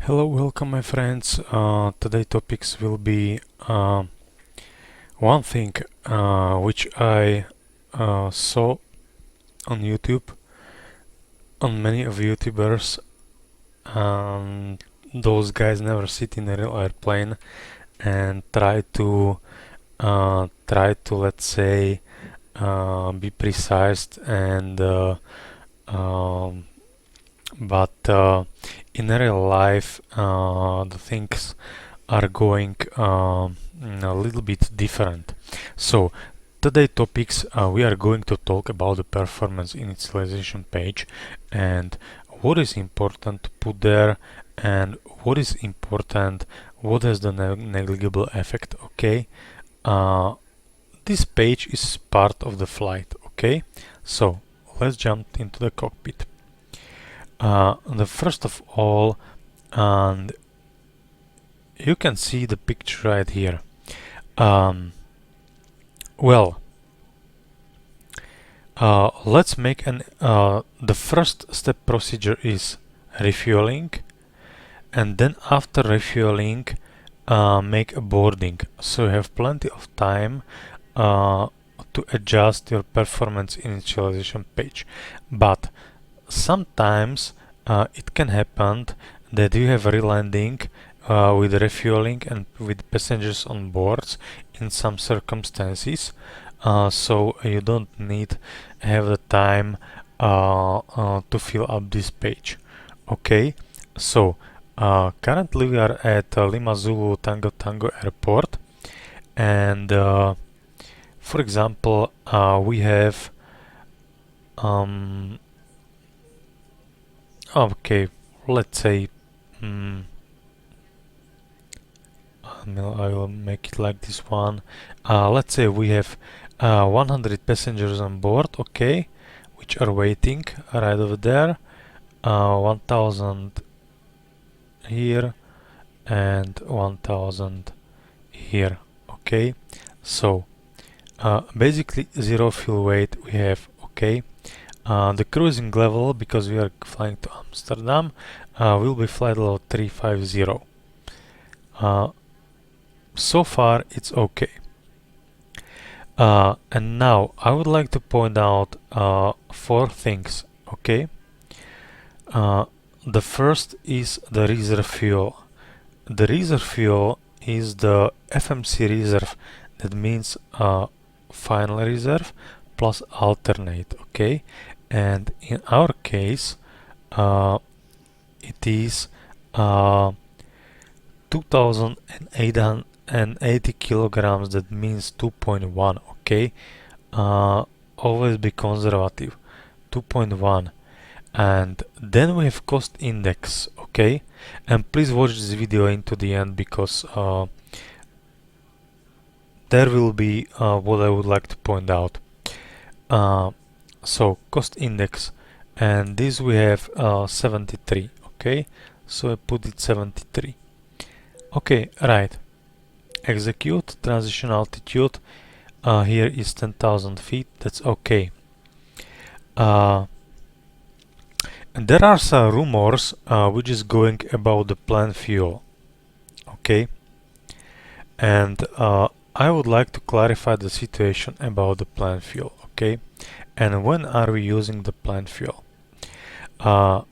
Hello, welcome my friends. Today topics will be one thing which I saw on YouTube on many of YouTubers. Those guys never sit in a real airplane and try to let's say be precise and um, but in real life the things are going a little bit different. So today topics we are going to talk about the performance initialization page and what is important to put there and what is important, what has the negligible effect. Okay, uh, this page is part of the flight. Okay, so let's jump into the cockpit. The first of all, and you can see the picture right here. Well, let's make the first step procedure is refueling, and then after refueling, make a boarding. So you have plenty of time to adjust your performance initialization page. But sometimes it can happen that you have relanding with refueling and with passengers on boards in some circumstances, so you don't need have the time to fill up this page. Okay, so currently we are at Lima Zulu Tango Tango Airport, and for example we have okay, let's say I will make it like this one. Let's say we have 100 passengers on board, okay, which are waiting right over there. 1000 here and 1000 here, okay. So basically zero fuel weight we have, okay. The cruising level, because we are flying to Amsterdam, will be flight level 350. So far it's okay. And now I would like to point out four things, okay. The first is the reserve fuel. The reserve fuel is the FMC reserve, that means final reserve plus alternate, okay. And in our case it is 2880 kilograms, that means 2.1, okay. Always be conservative, 2.1. And then we have cost index, okay. And please watch this video into the end, because there will be what I would like to point out. So cost index, and this we have 73, okay. So I put it 73. Okay, right. Execute transition altitude. Here is 10,000 feet. That's okay. And there are some rumors which is going about the plant fuel. Okay. And I would like to clarify the situation about the plant fuel. Okay. And when are we using the plant fuel? The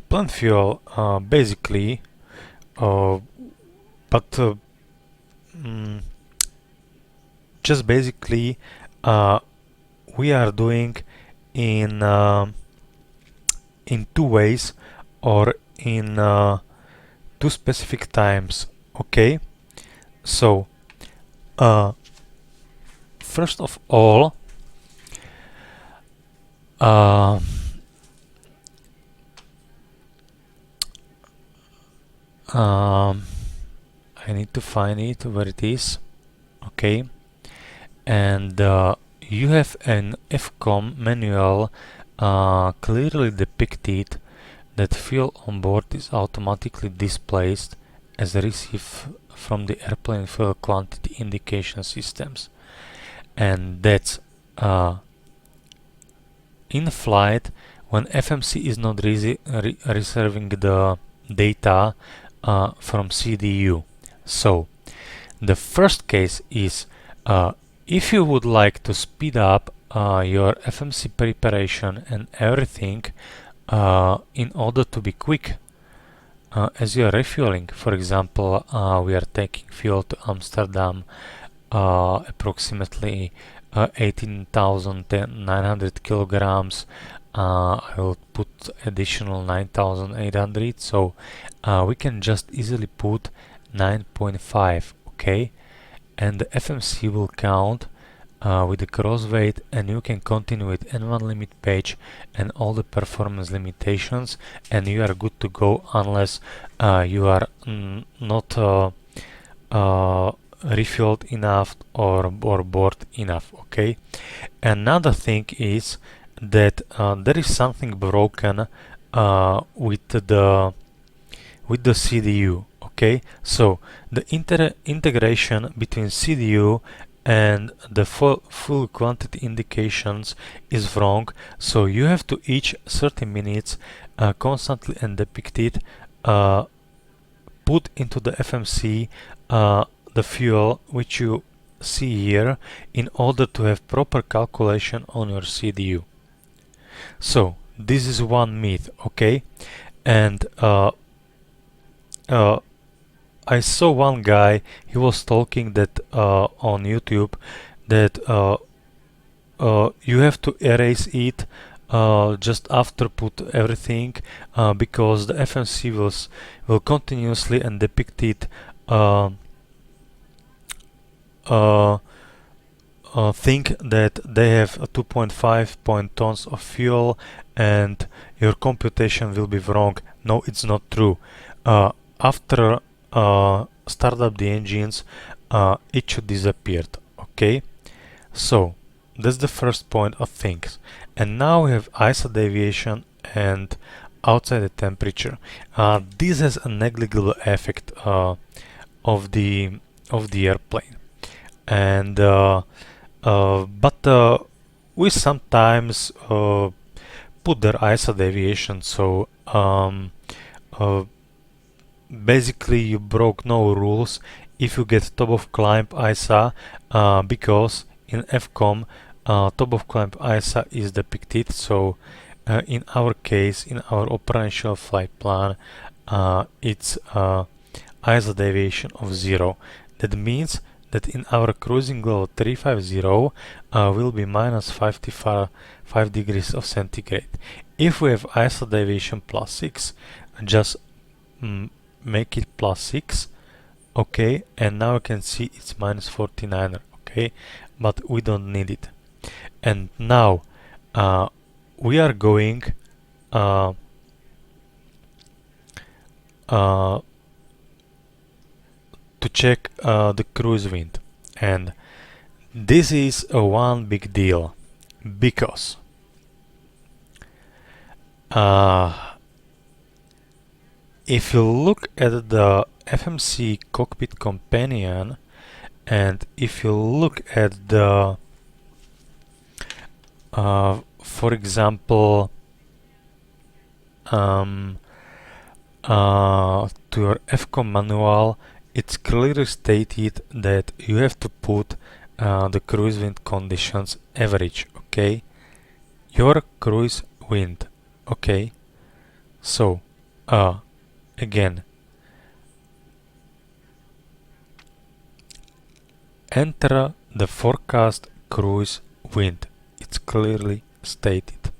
plant fuel basically just basically we are doing in two ways, or in two specific times, okay. So first of all, I need to find it where it is, okay. And you have an FCOM manual clearly depicted that fuel on board is automatically displaced as received from the airplane fuel quantity indication systems, and that's in flight when FMC is not reserving the data from CDU. So the first case is if you would like to speed up your FMC preparation and everything in order to be quick as you are refueling. For example, we are taking fuel to Amsterdam, approximately 18,900 kilograms. I will put additional 9,800, so we can just easily put 9.5, okay? And the FMC will count with the cross weight, and you can continue with N1 limit page and all the performance limitations, and you are good to go unless you are not refueled enough or bored enough, okay? Another thing is that there is something broken with the CDU, okay? So the integration between CDU and the full quantity indications is wrong, so you have to each 30 minutes constantly and depicted put into the FMC the fuel which you see here in order to have proper calculation on your CDU. So this is one myth, okay? And I saw one guy, he was talking that on YouTube that you have to erase it just after put everything because the FMC will continuously and depict it think that they have 2.5 tons of fuel and your computation will be wrong. No, it's not true. After start up the engines, it should disappear, okay? So that's the first point of things. And now we have ISO deviation and outside the temperature. This has a negligible effect of the airplane, and but we sometimes put their ISO deviation, so basically you broke no rules if you get top of climb ISA, because in FCOM top of climb ISA is depicted. So in our case, in our operational flight plan, it's ISO deviation of 0. That means that in our cruising level 350 will be minus 55 degrees of centigrade. If we have ISO deviation plus 6, just make it plus 6, okay, and now you can see it's minus 49, okay, but we don't need it. And now we are going to check the cruise wind, and this is a one big deal because if you look at the FMC Cockpit Companion, and if you look at the for example to your FCOM manual, it's clearly stated that you have to put the cruise wind conditions average, okay? Your cruise wind, okay? So again, enter the forecast cruise wind. It's clearly stated,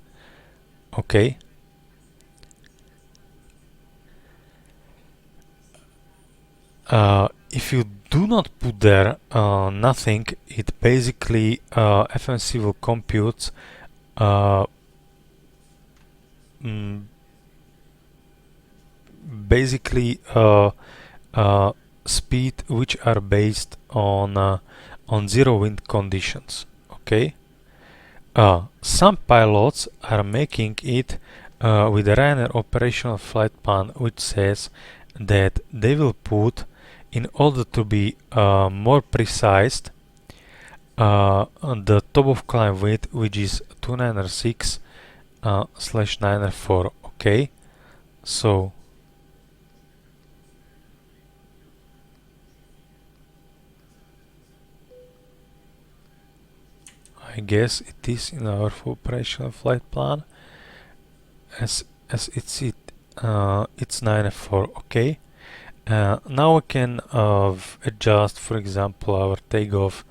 okay? If you do not put there nothing, it basically FMC will compute basically speed which are based on zero wind conditions, okay? Some pilots are making it with a Ryanair operational flight plan, which says that they will put, in order to be more precise, the top of climb weight, which is 296 /904, okay? So I guess it is in our operational flight plan. As it's 9F4. Okay. Now we can adjust, for example, our takeoff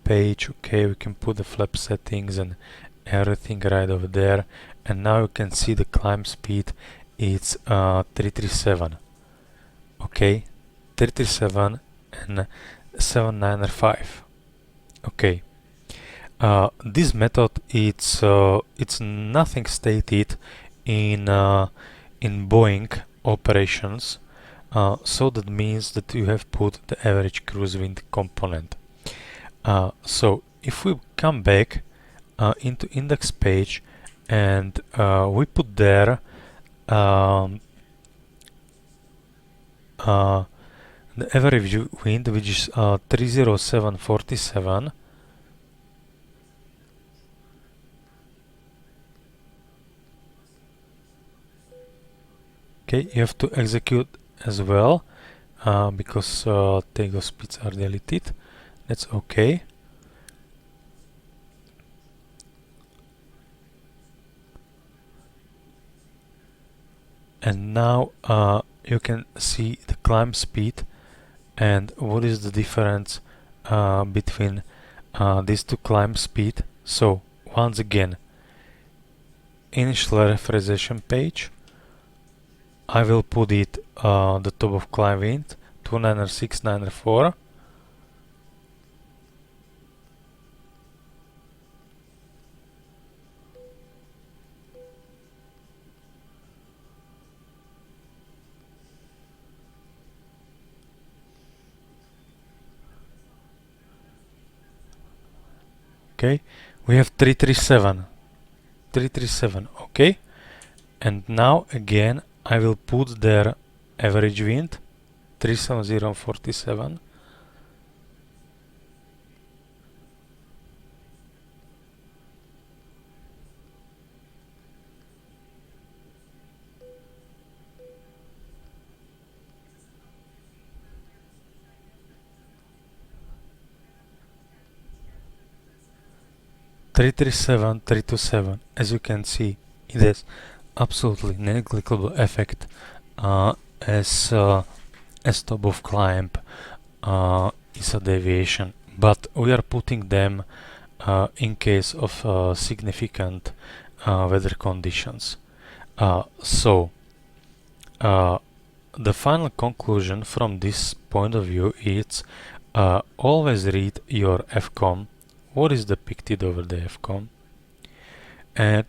page. Okay, we can put the flap settings and everything right over there. And now you can see the climb speed. It's 337. Okay, 337 and 795. Okay. This method it's nothing stated in Boeing operations, so that means that you have put the average cruise wind component. So if we come back into index page and we put there the average wind, which is 307.47. Okay, you have to execute as well because takeoff speeds are deleted. That's okay. And now you can see the climb speed and what is the difference between these two climb speed. So once again, initial referencing page, I will put it the top of climb wind 296.94. Okay, we have 337, okay, and now again I will put their average wind 370.47. Three three seven 327. As you can see, it has absolutely negligible effect as top of climb is a deviation, but we are putting them in case of significant weather conditions. So the final conclusion from this point of view is always read your FCOM. What is depicted over the FCOM, and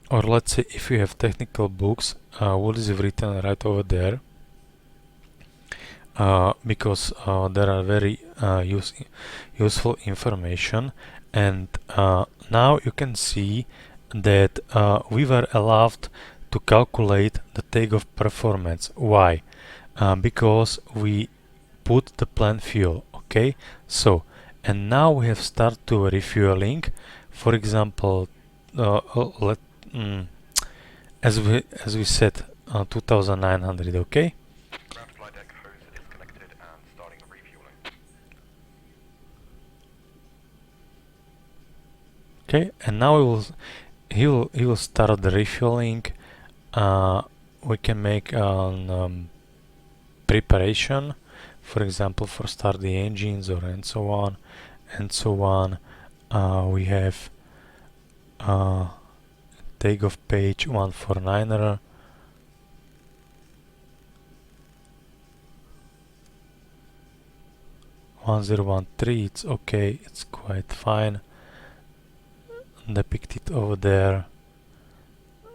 or let's say if you have technical books, what is written right over there, because there are very useful information. And now you can see that we were allowed to calculate the takeoff performance. Why? Because we put the planned fuel. Okay, so and now we have started to refueling. For example, as we said, 2,900. Okay. Okay, and now he will start the refueling. We can make an preparation, for example, for start the engines or and so on and so on. We have takeoff page 149er. It's okay, it's quite fine depicted over there,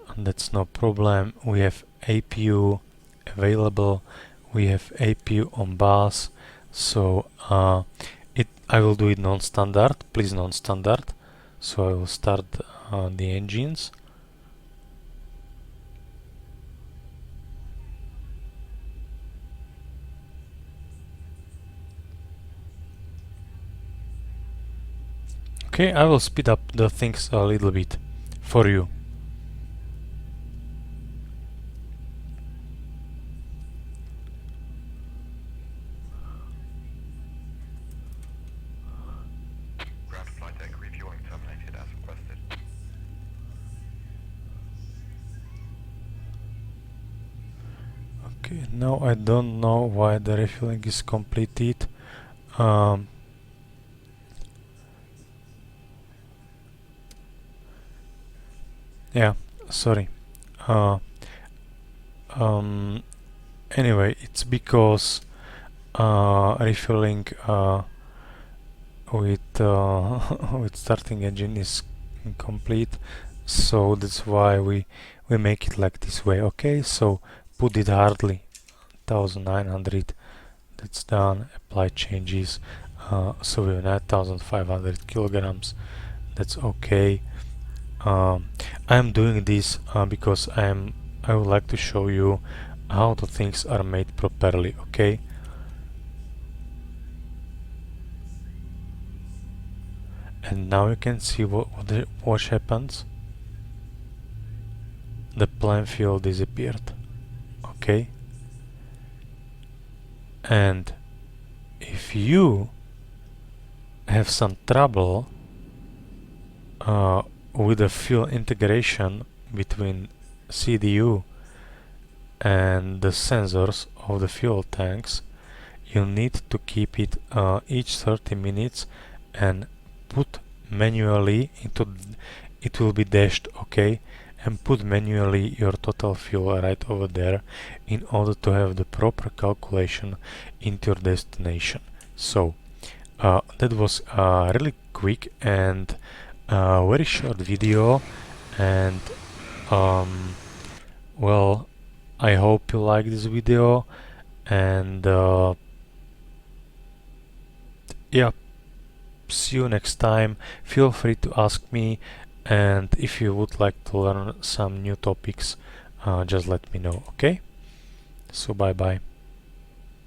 and that's no problem. We have APU available, we have APU on bus, so I will do it non-standard, please non-standard. So I will start the engines. Okay, I will speed up the things a little bit for you. Okay, now I don't know why the refueling is completed. Um, yeah, sorry. Uh, anyway, it's because refueling with with starting engine is incomplete, so that's why we make it like this way. Okay, so put it hardly 1900. That's done. Apply changes. So we have 1500 kilograms. That's okay. I'm doing this because I would like to show you how the things are made properly. Okay. And now you can see what happens. The plan field disappeared. Okay. And if you have some trouble with the fuel integration between CDU and the sensors of the fuel tanks, you need to keep it each 30 minutes and put manually into it will be dashed, okay, and put manually your total fuel right over there in order to have the proper calculation into your destination. So that was really quick and very short video, and well, I hope you like this video, and yeah, see you next time. Feel free to ask me, and if you would like to learn some new topics, just let me know. Okay, so bye bye.